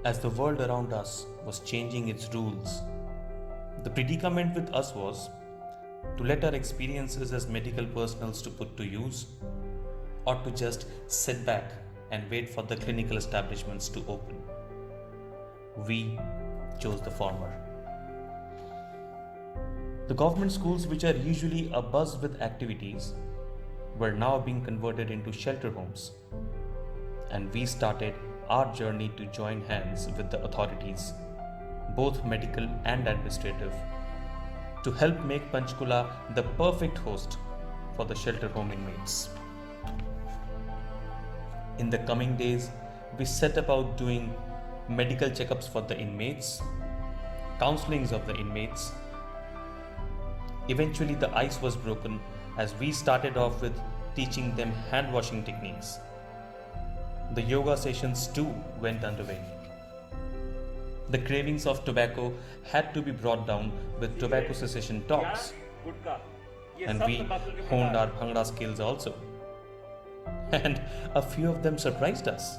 As the world around us was changing its rules, the predicament with us was to let our experiences as medical personnels to put to use, or to just sit back and wait for the clinical establishments to open. We chose the former. The government schools, which are usually abuzz with activities, were now being converted into shelter homes, and we started our journey to join hands with the authorities, both medical and administrative, to help make Panchkula the perfect host for the shelter home inmates. In the coming days, we set about doing medical checkups for the inmates, counselings of the inmates. Eventually, the ice was broken as we started off with teaching them hand washing techniques. The yoga sessions too went underway. The cravings of tobacco had to be brought down with tobacco cessation talks, and we honed our bhangra skills also. And a few of them surprised us.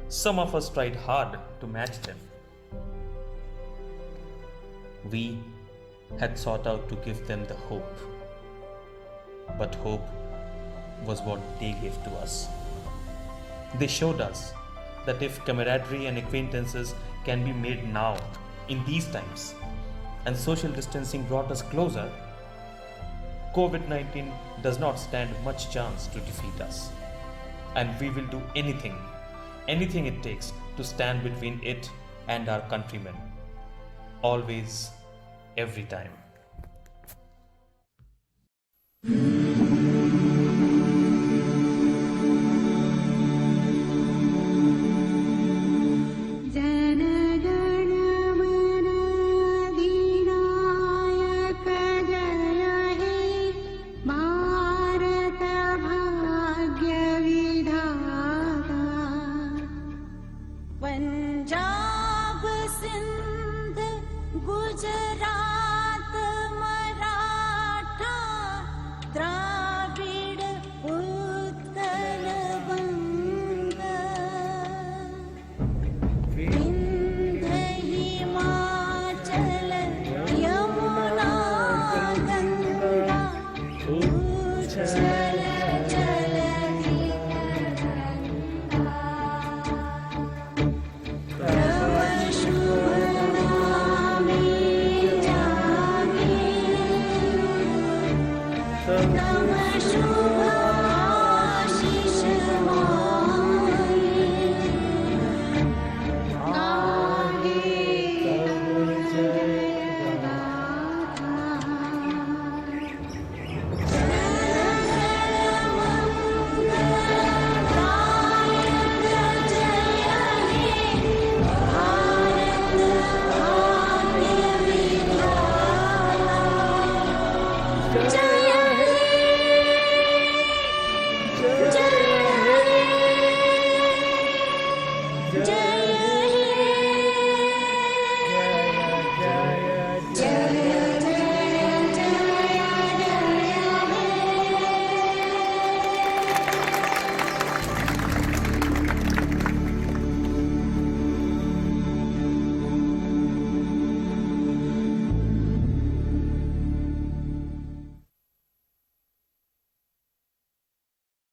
Some of us tried hard to match them. We had sought out to give them the hope, but hope was what they gave to us. They showed us that if camaraderie and acquaintances can be made now, in these times, and social distancing brought us closer, COVID-19 does not stand much chance to defeat us. And we will do anything it takes to stand between it and our countrymen. Always, every time.